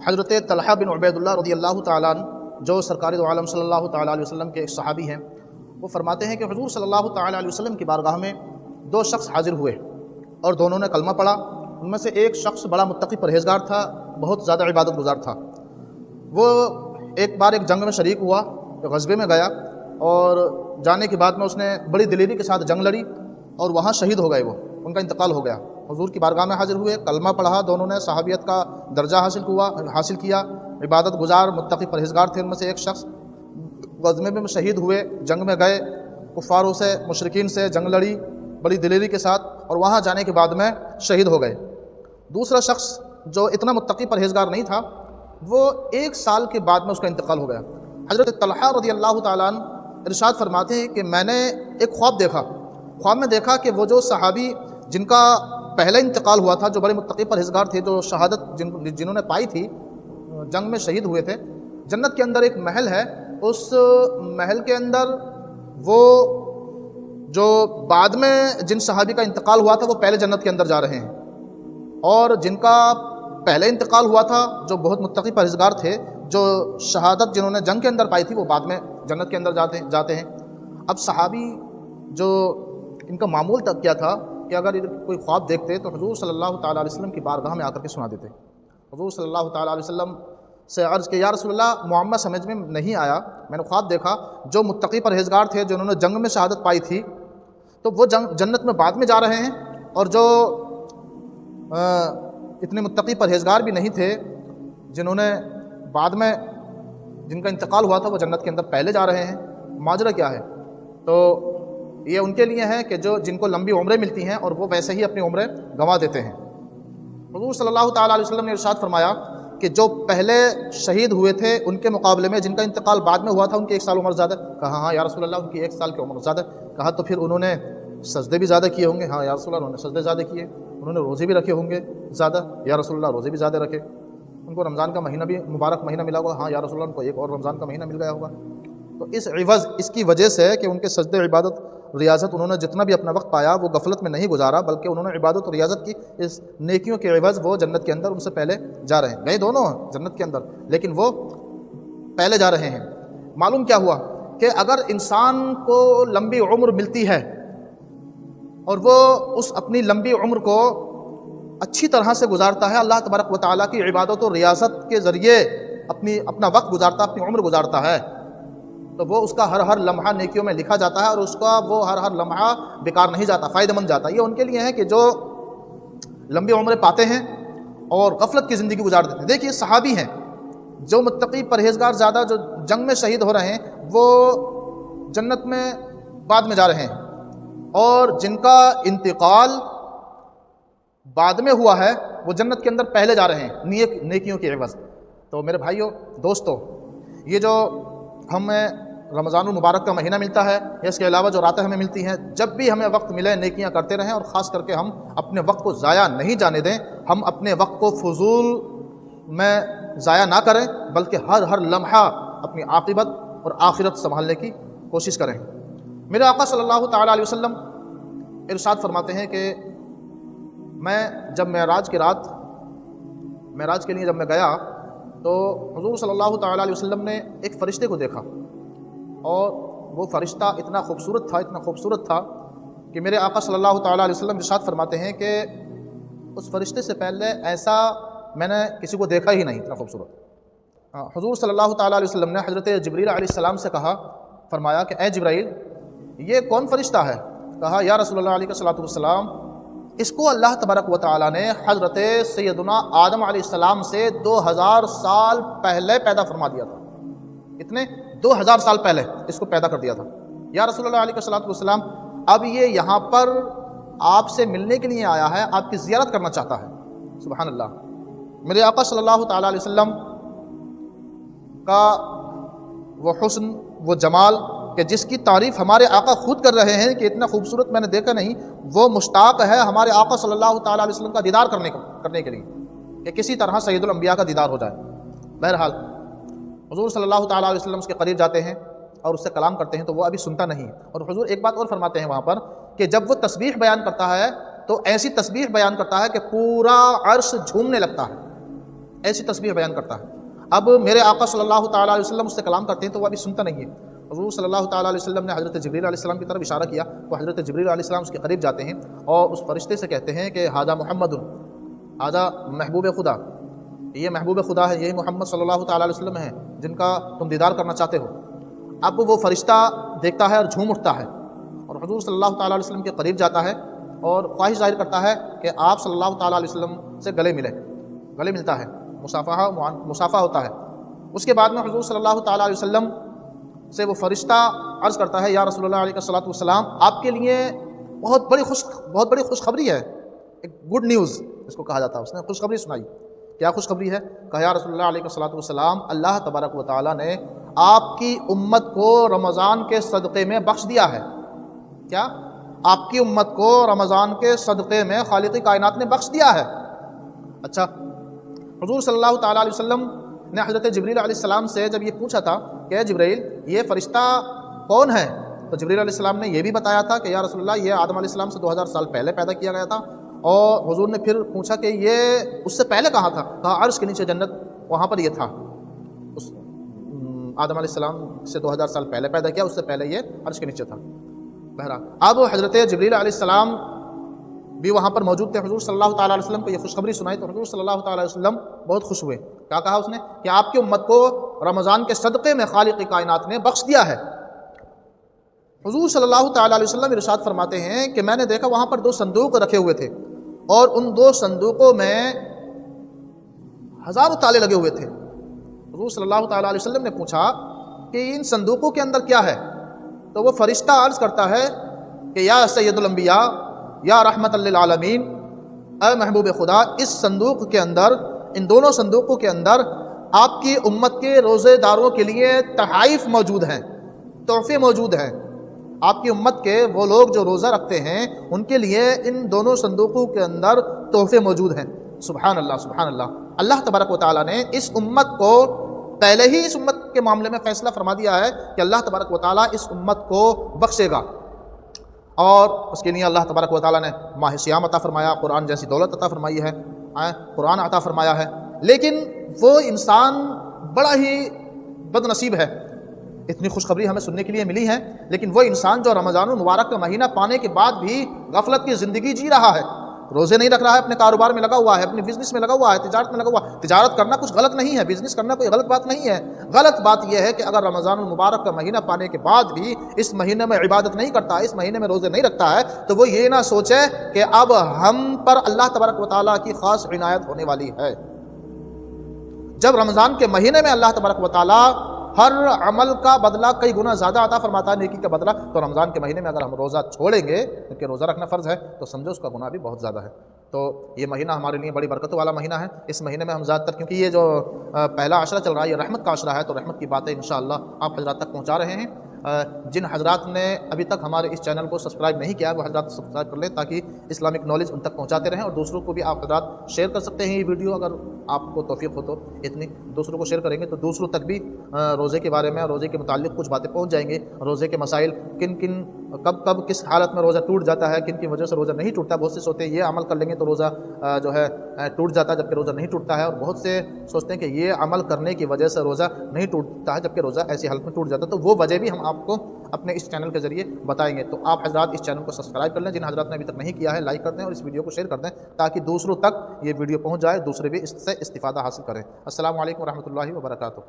حضرت طلحہ بن عبید اللہ رضی اللہ تعالیٰ عنہ جو سرکار دو عالم صلی اللہ تعالیٰ علیہ وسلم کے ایک صحابی ہیں، وہ فرماتے ہیں کہ حضور صلی اللہ تعالیٰ علیہ وسلم کی بارگاہ میں دو شخص حاضر ہوئے اور دونوں نے کلمہ پڑھا۔ ان میں سے ایک شخص بڑا متقی پرہیزگار تھا، بہت زیادہ عبادت گزار تھا۔ وہ ایک بار ایک جنگ میں شریک ہوا، غزوے میں گیا، اور جانے کے بعد میں اس نے بڑی دلیری کے ساتھ جنگ لڑی اور وہاں شہید ہو گئے، وہ ان کا انتقال ہو گیا۔ حضور کی بارگاہ میں حاضر ہوئے، کلمہ پڑھا، دونوں نے صحابیت کا درجہ حاصل کیا، عبادت گزار متقی پرہیزگار تھے۔ ان میں سے ایک شخص غزوے میں شہید ہوئے، جنگ میں گئے، کفاروں سے مشرکین سے جنگ لڑی بڑی دلیری کے ساتھ، اور وہاں جانے کے بعد میں شہید ہو گئے۔ دوسرا شخص جو اتنا متقی پرہیزگار نہیں تھا، وہ 1 سال کے بعد میں اس کا انتقال ہو گیا۔ حضرت طلحہ رضی اللہ تعالیٰ عنہ ارشاد فرماتے ہیں کہ میں نے ایک خواب دیکھا، خواب میں دیکھا کہ وہ جو صحابی جن کا پہلا انتقال ہوا تھا، جو بڑے متقی پرہیزگار تھے، جو شہادت جنہوں نے پائی تھی، جنگ میں شہید ہوئے تھے، جنت کے اندر ایک محل ہے، اس محل کے اندر وہ جو بعد میں جن صحابی کا انتقال ہوا تھا وہ پہلے جنت کے اندر جا رہے ہیں، اور جن کا پہلے انتقال ہوا تھا جو بہت متقی پرہیزگار تھے، جو شہادت جنہوں نے جنگ کے اندر پائی تھی، وہ بعد میں جنت کے اندر جاتے ہیں۔ اب صحابی جو ان کا معمول تک کیا تھا کہ اگر کوئی خواب دیکھتے تو حضور صلی اللہ تعالیٰ علیہ وسلم کی بارگاہ میں آ کر کے سنا دیتے۔ حضور صلی اللہ تعالیٰ علیہ وسلم سے عرض کہ یا رسول اللہ، معمہ سمجھ میں نہیں آیا، میں نے خواب دیکھا جو متقی پرہیزگار تھے، جنہوں نے جنگ میں شہادت پائی تھی، تو وہ جنت میں بعد میں جا رہے ہیں، اور جو اتنے متقی پرہیزگار بھی نہیں تھے، جنہوں نے بعد میں جن کا انتقال ہوا تھا، وہ جنت کے اندر پہلے جا رہے ہیں، ماجرا کیا ہے؟ تو یہ ان کے لیے ہے کہ جن کو لمبی عمریں ملتی ہیں اور وہ ویسے ہی اپنی عمریں گنوا دیتے ہیں۔ حضور صلی اللہ تعالیٰ علیہ وسلم نے ارشاد فرمایا کہ جو پہلے شہید ہوئے تھے ان کے مقابلے میں جن کا انتقال بعد میں ہوا تھا، ان کی 1 سال عمر زیادہ۔ کہا ہاں یا رسول اللہ، ان کی 1 سال کی عمر زیادہ۔ کہا تو پھر انہوں نے سجدے بھی زیادہ کیے ہوں گے؟ ہاں یا رسول اللہ، انہوں نے سجدے زیادہ کیے۔ انہوں نے روزے بھی رکھے ہوں گے زیادہ؟ یا رسول اللہ، روزے بھی زیادہ رکھے۔ ان کو رمضان کا مہینہ بھی مبارک مہینہ ملا ہوگا؟ ہاں یا رسول اللہ، ان کو ایک اور رمضان کا مہینہ مل گیا ہوگا۔ تو اس عوض، اس کی وجہ سے کہ ان کے سجدے، عبادت، ریاضت، انہوں نے جتنا بھی اپنا وقت پایا وہ غفلت میں نہیں گزارا، بلکہ انہوں نے عبادت اور ریاضت کی، اس نیکیوں کے عوض وہ جنت کے اندر ان سے پہلے جا رہے ہیں۔ گئے دونوں جنت کے اندر، لیکن وہ پہلے جا رہے ہیں۔ معلوم کیا ہوا کہ اگر انسان کو لمبی عمر ملتی ہے اور وہ اس اپنی لمبی عمر کو اچھی طرح سے گزارتا ہے، اللہ تبارک و تعالیٰ کی عبادت و ریاضت کے ذریعے اپنا وقت گزارتا، اپنی عمر گزارتا ہے، تو وہ اس کا ہر لمحہ نیکیوں میں لکھا جاتا ہے، اور اس کا وہ ہر لمحہ بیکار نہیں جاتا، فائدہ مند جاتا ہے۔ یہ ان کے لیے ہے کہ جو لمبی عمریں پاتے ہیں اور غفلت کی زندگی گزار دیتے ہیں۔ دیکھیے صحابی ہیں جو متقی پرہیزگار زیادہ، جو جنگ میں شہید ہو رہے ہیں، وہ جنت میں بعد میں جا رہے ہیں، اور جن کا انتقال بعد میں ہوا ہے وہ جنت کے اندر پہلے جا رہے ہیں نیکیوں کے عوض۔ تو میرے بھائیوں، دوستو، یہ جو ہمیں رمضان المبارک کا مہینہ ملتا ہے، یا اس کے علاوہ جو راتیں ہمیں ملتی ہیں، جب بھی ہمیں وقت ملے نیکیاں کرتے رہیں، اور خاص کر کے ہم اپنے وقت کو ضائع نہیں جانے دیں۔ ہم اپنے وقت کو فضول میں ضائع نہ کریں، بلکہ ہر لمحہ اپنی عاقبت اور آخرت سنبھالنے کی کوشش کریں۔ میرے آقا صلی اللہ تعالیٰ علیہ وسلم ارشاد فرماتے ہیں کہ میں جب معراج کے لیے جب میں گیا تو حضور صلی اللہ تعالیٰ علیہ وسلم نے ایک فرشتے کو دیکھا، اور وہ فرشتہ اتنا خوبصورت تھا کہ میرے آقا صلی اللہ تعالیٰ علیہ وسلم ارشاد فرماتے ہیں کہ اس فرشتے سے پہلے ایسا میں نے کسی کو دیکھا ہی نہیں، اتنا خوبصورت۔ حضور صلی اللہ تعالیٰ علیہ وسلم نے حضرت جبریل علیہ السلام سے کہا، فرمایا کہ اے جبرائیل، یہ کون فرشتہ ہے؟ کہا یا رسول اللہ علیہ الصلوۃ والسلام، اس کو اللہ تبارک و تعالیٰ نے حضرت سیدنا آدم علیہ السلام سے 2000 سال پہلے پیدا فرما دیا تھا۔ اتنے 2000 سال پہلے اس کو پیدا کر دیا تھا۔ یا رسول اللہ علیہ الصلوۃ والسلام، اب یہ یہاں پر آپ سے ملنے کے لیے آیا ہے، آپ کی زیارت کرنا چاہتا ہے۔ سبحان اللہ۔ میرے آقا صلی اللہ تعالیٰ علیہ وسلم کا وہ حسن، وہ جمال کہ جس کی تعریف ہمارے آقا خود کر رہے ہیں کہ اتنا خوبصورت میں نے دیکھا نہیں، وہ مشتاق ہے ہمارے آقا صلی اللہ تعالیٰ علیہ وسلم کا دیدار کرنے کے لیے، کہ کسی طرح سید الانبیاء کا دیدار ہو جائے۔ بہرحال حضور صلی اللہ تعالیٰ علیہ وسلم اس کے قریب جاتے ہیں اور اس سے کلام کرتے ہیں، تو وہ ابھی سنتا نہیں، اور حضور ایک بات اور فرماتے ہیں وہاں پر کہ جب وہ تسبیح بیان کرتا ہے تو ایسی تسبیح بیان کرتا ہے کہ پورا عرش جھومنے لگتا ہے، ایسی تسبیح بیان کرتا ہے۔ اب میرے آقا صلی اللہ تعالیٰ علیہ وسلم اس سے کلام کرتے ہیں تو وہ ابھی سنتا نہیں ہے۔ حضور صلی اللہ تعالیٰ علیہ وسلم نے حضرت جبریل علیہ السلام کی طرف اشارہ کیا تو حضرت جبریل علیہ السلام اس کے قریب جاتے ہیں اور اس فرشتے سے کہتے ہیں کہ ھذا محمد، ھذا محبوب خدا، یہ محبوب خدا ہے، یہی محمد صلی اللہ تعالیٰ علیہ وسلم ہیں جن کا تم دیدار کرنا چاہتے ہو۔ اب وہ فرشتہ دیکھتا ہے اور جھوم اٹھتا ہے اور حضور صلی اللہ تعالیٰ علیہ وسلم کے قریب جاتا ہے اور خواہش ظاہر کرتا ہے کہ آپ صلی اللہ تعالیٰ علیہ وسلم سے گلے ملتا ہے، مصافحہ ہوتا ہے۔ اس کے بعد میں حضور صلی اللہ تعالیٰ علیہ وسلم سے وہ فرشتہ عرض کرتا ہے یا رسول اللہ علیہ الصلوۃ والسلام، آپ کے لیے بہت بڑی خوشخبری ہے، ایک گڈ نیوز اس کو کہا جاتا ہے۔ اس نے خوشخبری سنائی۔ کیا خوشخبری ہے؟ کہا یا رسول اللہ علیہ الصلوۃ والسلام، اللہ تبارک و تعالیٰ نے آپ کی امت کو رمضان کے صدقے میں بخش دیا ہے۔ کیا؟ آپ کی امت کو رمضان کے صدقے میں خالق کائنات نے بخش دیا ہے۔ اچھا، حضور صلی اللہ تعالیٰ علیہ وسلم نے حضرت جبریل علیہ السلام سے جب یہ پوچھا تھا کہ اے جبریل یہ فرشتہ کون ہے، تو جبریل علیہ السلام نے یہ بھی بتایا تھا کہ یا رسول اللہ یہ آدم علیہ السلام سے 2000 سال پہلے پیدا کیا گیا تھا۔ اور حضور نے پھر پوچھا کہ یہ اس سے پہلے کہاں تھا؟ کہا عرش کے نیچے جنت، وہاں پر یہ تھا۔ اس آدم علیہ السلام سے 2000 سال پہلے پیدا کیا، اس سے پہلے یہ عرش کے نیچے تھا۔ بہرحال اب حضرت جبریل علیہ السلام بھی وہاں پر موجود تھے۔ حضور صلی اللہ تعالیٰ علیہ وسلم کو یہ خوشخبری سنائی تو حضور صلی اللہ تعالیٰ علیہ وسلم بہت خوش ہوئے۔ کیا کہا اس نے؟ کہ آپ کی امت کو رمضان کے صدقے میں خالق کائنات نے بخش دیا ہے۔ حضور صلی اللہ تعالیٰ علیہ وسلم ارشاد فرماتے ہیں کہ میں نے دیکھا وہاں پر 2 صندوق رکھے ہوئے تھے اور ان 2 صندوقوں میں ہزاروں تالے لگے ہوئے تھے۔ حضور صلی اللہ تعالیٰ علیہ وسلم نے پوچھا کہ ان صندوقوں کے اندر کیا ہے؟ تو وہ فرشتہ عرض کرتا ہے کہ یا سید الانبیاء، یا رحمت للعالمین، اے محبوب خدا، اس صندوق کے اندر، ان دونوں صندوقوں کے اندر آپ کی امت کے روزے داروں کے لیے تحائف موجود ہیں، تحفے موجود ہیں۔ آپ کی امت کے وہ لوگ جو روزہ رکھتے ہیں ان کے لیے ان دونوں صندوقوں کے اندر تحفے موجود ہیں۔ سبحان اللہ، سبحان اللہ۔ اللہ تبارک و تعالیٰ نے اس امت کو پہلے ہی اس امت کے معاملے میں فیصلہ فرما دیا ہے کہ اللہ تبارک و تعالیٰ اس امت کو بخشے گا، اور اس کے لیے اللہ تبارک و تعالیٰ نے ماہ صیام عطا فرمایا، قرآن جیسی دولت عطا فرمائی ہے، قرآن عطا فرمایا ہے۔ لیکن وہ انسان بڑا ہی بد نصیب ہے، اتنی خوشخبری ہمیں سننے کے لیے ملی ہے، لیکن وہ انسان جو رمضان المبارک کا مہینہ پانے کے بعد بھی غفلت کی زندگی جی رہا ہے، روزے نہیں رکھ رہا ہے، اپنے کاروبار میں لگا ہوا ہے، اپنے بزنس میں لگا ہوا ہے، تجارت میں لگا ہوا ہے۔ تجارت کرنا کچھ غلط نہیں ہے، بزنس کرنا کوئی غلط بات نہیں ہے۔ غلط بات یہ ہے کہ اگر رمضان المبارک کا مہینہ پانے کے بعد بھی اس مہینے میں عبادت نہیں کرتا ہے، اس مہینے میں روزے نہیں رکھتا ہے، تو وہ یہ نہ سوچے کہ اب ہم پر اللہ تبارک و تعالیٰ کی خاص عنایت ہونے والی ہے۔ جب رمضان کے مہینے میں اللہ تبارک و تعالیٰ ہر عمل کا بدلہ کئی گنا زیادہ عطا فرماتا ہے، نیکی کا بدلہ، تو رمضان کے مہینے میں اگر ہم روزہ چھوڑیں گے، کیونکہ روزہ رکھنا فرض ہے، تو سمجھو اس کا گناہ بھی بہت زیادہ ہے۔ تو یہ مہینہ ہمارے لیے بڑی برکت والا مہینہ ہے۔ اس مہینے میں ہم زیادہ تر، کیونکہ یہ جو پہلا عشرہ چل رہا ہے یہ رحمت کا عشرہ ہے، تو رحمت کی باتیں انشاءاللہ آپ حضرات تک پہنچا رہے ہیں۔ جن حضرات نے ابھی تک ہمارے اس چینل کو سبسکرائب نہیں کیا وہ حضرات سبسکرائب کر لیں تاکہ اسلامک نالج ان تک پہنچاتے رہیں، اور دوسروں کو بھی آپ حضرات شیئر کر سکتے ہیں۔ یہ ویڈیو اگر آپ کو توفیق ہو تو اتنی دوسروں کو شیئر کریں گے تو دوسروں تک بھی روزے کے بارے میں اور روزے کے متعلق کچھ باتیں پہنچ جائیں گے۔ روزے کے مسائل، کن کب کس حالت میں روزہ ٹوٹ جاتا ہے، کن کی وجہ سے روزہ نہیں ٹوٹتا۔ بہت سے سوچتے ہیں یہ عمل کر لیں گے تو روزہ جو ہے ٹوٹ جاتا ہے، جبکہ روزہ نہیں ٹوٹتا ہے، اور بہت سے سوچتے ہیں کہ یہ عمل کرنے کی وجہ سے روزہ نہیں ٹوٹتا ہے، جبکہ روزہ ایسی حالت میں ٹوٹ جاتا ہے۔ تو وہ وجہ بھی ہم آپ کو اپنے اس چینل کے ذریعے بتائیں گے۔ تو آپ حضرات اس چینل کو سبسکرائب کر لیں، جن حضرات نے ابھی تک نہیں کیا ہے لائک کر دیں اور اس ویڈیو کو شیئر کر دیں تاکہ دوسروں تک یہ ویڈیو پہنچ جائے، دوسرے بھی اس سے استفادہ حاصل کریں۔ السلام علیکم ورحمۃ اللہ وبرکاتہ۔